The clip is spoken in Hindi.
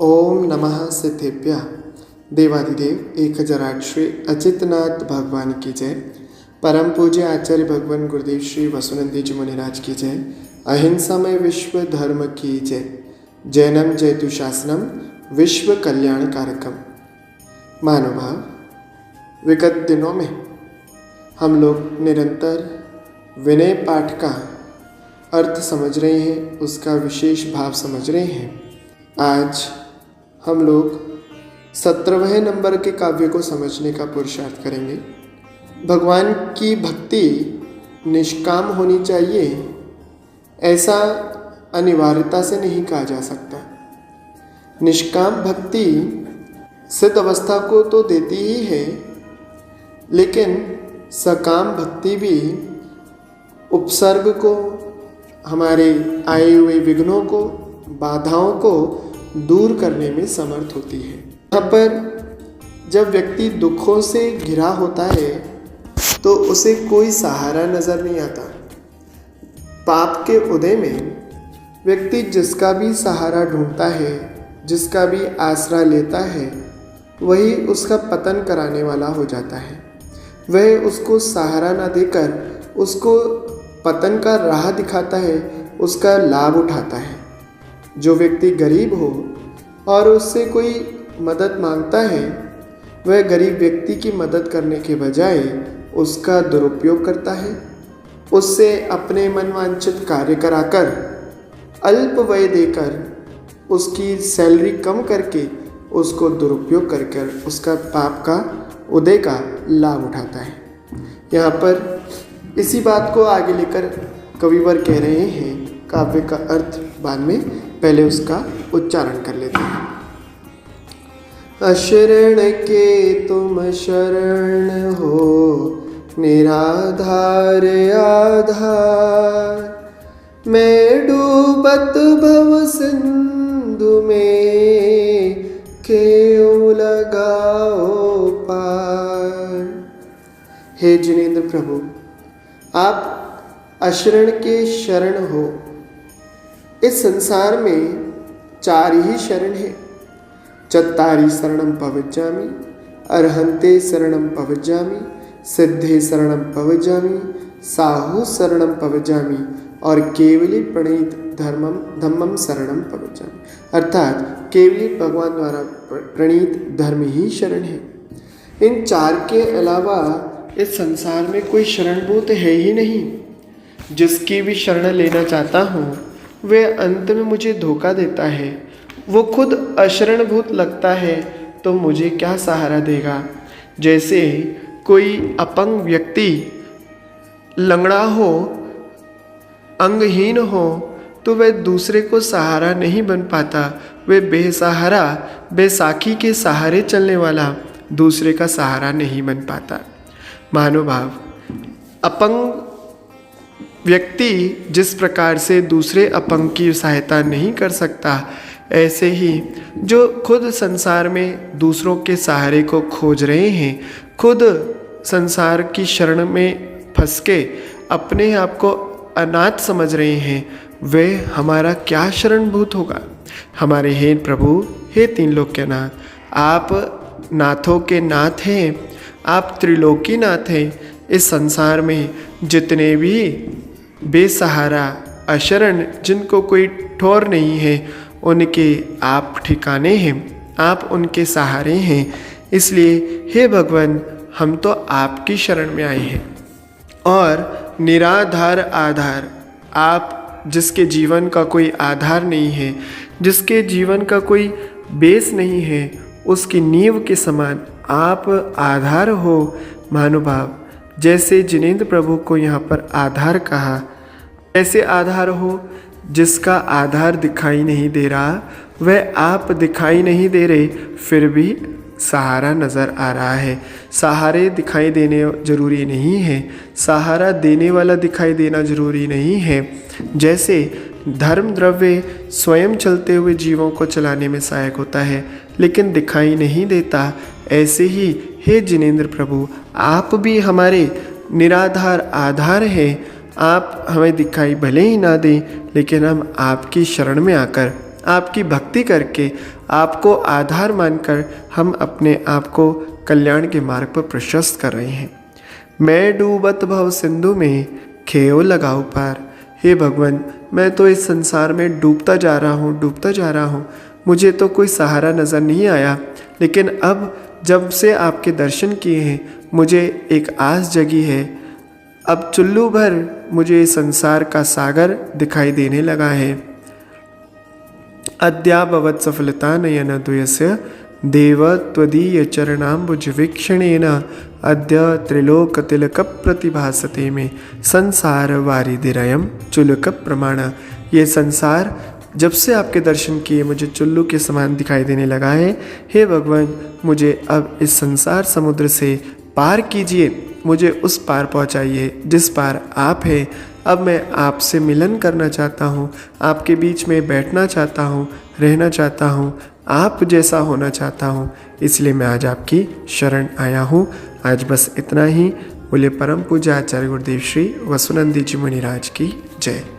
ओम नमः सिद्धेभ्यः। देवादिदेव 1008 श्री अचितनाथ भगवान की जय। परम पूज्य आचार्य भगवान गुरुदेव श्री वसुनंदी जी मुनिराज की जय। अहिंसामय विश्व धर्म की जय। जैनम जयतु शासनम विश्व कल्याण कारकम। महानुभाव, विगत दिनों में हम लोग निरंतर विनय पाठ का अर्थ समझ रहे हैं, उसका विशेष भाव समझ रहे हैं। आज हम लोग 17वें नंबर के काव्य को समझने का पुरुषार्थ करेंगे। भगवान की भक्ति निष्काम होनी चाहिए, ऐसा अनिवार्यता से नहीं कहा जा सकता। निष्काम भक्ति सिद्ध अवस्था को तो देती ही है, लेकिन सकाम भक्ति भी उपसर्ग को, हमारे आए हुए विघ्नों को, बाधाओं को दूर करने में समर्थ होती है। यहाँ पर जब व्यक्ति दुखों से घिरा होता है तो उसे कोई सहारा नजर नहीं आता। पाप के उदय में व्यक्ति जिसका भी सहारा ढूंढता है, जिसका भी आसरा लेता है, वही उसका पतन कराने वाला हो जाता है। वह उसको सहारा ना देकर उसको पतन का राह दिखाता है, उसका लाभ उठाता है। जो व्यक्ति गरीब हो और उससे कोई मदद मांगता है, वह गरीब व्यक्ति की मदद करने के बजाय उसका दुरुपयोग करता है। उससे अपने मनवांछित कार्य कराकर अल्प व्यय देकर, उसकी सैलरी कम करके उसको दुरुपयोग कर उसका पाप का उदय का लाभ उठाता है। यहाँ पर इसी बात को आगे लेकर कविवर कह रहे हैं। काव्य का अर्थ बाद में, पहले उसका उच्चारण कर लेते हैं। अशरण के तुम शरण हो, निराधार आधार। मैं डूबत भव सिंधु में, क्यों लगाओ पार। हे जिनेंद्र प्रभु, आप अशरण के शरण हो। इस संसार में 4 ही शरण है। चत्तारि शरणं पवज्जामि, अर्हन्ते शरणं पवज्जामि, सिद्धे शरणं पवज्जामि, साहु शरणं पवज्जामि और केवली प्रणीत धम्मम शरणं पवज्जामि। अर्थात केवली भगवान द्वारा प्रणीत धर्म ही शरण है। इन 4 के अलावा इस संसार में कोई शरणभूत है ही नहीं। जिसकी भी शरण लेना चाहता हूँ वह अंत में मुझे धोखा देता है। वो खुद अशरणभूत लगता है तो मुझे क्या सहारा देगा। जैसे कोई अपंग व्यक्ति लंगड़ा हो, अंगहीन हो, तो वह दूसरे को सहारा नहीं बन पाता। वह बेसहारा, बैसाखी के सहारे चलने वाला दूसरे का सहारा नहीं बन पाता। महानुभाव, अपंग व्यक्ति जिस प्रकार से दूसरे अपंग की सहायता नहीं कर सकता, ऐसे ही जो खुद संसार में दूसरों के सहारे को खोज रहे हैं, खुद संसार की शरण में फंस के अपने आप को अनाथ समझ रहे हैं, वे हमारा क्या शरणभूत होगा। हमारे हे प्रभु, हे 3 लोक के नाथ, आप नाथों के नाथ हैं, आप त्रिलोकी नाथ हैं। इस संसार में जितने भी बेसहारा, अशरण, जिनको कोई ठौर नहीं है, उनके आप ठिकाने हैं, आप उनके सहारे हैं। इसलिए हे भगवान, हम तो आपकी शरण में आए हैं। और निराधार आधार, आप जिसके जीवन का कोई आधार नहीं है, जिसके जीवन का कोई बेस नहीं है, उसकी नींव के समान आप आधार हो। महानुभाव, जैसे जिनेंद्र प्रभु को यहाँ पर आधार कहा, ऐसे आधार हो जिसका आधार दिखाई नहीं दे रहा, वह आप दिखाई नहीं दे रहे, फिर भी सहारा नज़र आ रहा है। सहारे दिखाई देने जरूरी नहीं है, सहारा देने वाला दिखाई देना जरूरी नहीं है। जैसे धर्म द्रव्य स्वयं चलते हुए जीवों को चलाने में सहायक होता है, लेकिन दिखाई नहीं देता, ऐसे ही हे जिनेंद्र प्रभु, आप भी हमारे निराधार आधार हैं। आप हमें दिखाई भले ही ना दें, लेकिन हम आपकी शरण में आकर, आपकी भक्ति करके, आपको आधार मानकर हम अपने आप को कल्याण के मार्ग पर प्रशस्त कर रहे हैं। मैं डूबत भव सिंधु में खेओ लगाओ पार। हे भगवान, मैं तो इस संसार में डूबता जा रहा हूँ। मुझे तो कोई सहारा नज़र नहीं आया, लेकिन अब जब से आपके दर्शन किए हैं मुझे एक आस जगी है। अब चुल्लू भर मुझे संसार का सागर दिखाई देने लगा है। अद्याभवत् सफलता नयन द्वयस्य देव त्वदीय चरणाम्बुज वीक्षणेन अद्य त्रिलोक तिलक प्रतिभासते में संसार वारिधिरयम चुलक प्रमाण। ये संसार जब से आपके दर्शन किए मुझे चुल्लू के समान दिखाई देने लगा है। हे भगवान, मुझे अब इस संसार समुद्र से पार कीजिए, मुझे उस पार पहुंचाइए जिस पार आप हैं। अब मैं आपसे मिलन करना चाहता हूँ, आपके बीच में बैठना चाहता हूँ, रहना चाहता हूँ, आप जैसा होना चाहता हूँ। इसलिए मैं आज आपकी शरण आया हूँ। आज बस इतना ही। बोले परम पूज्य आचार्य गुरुदेव श्री वसुनंदी जी मुनिराज की जय।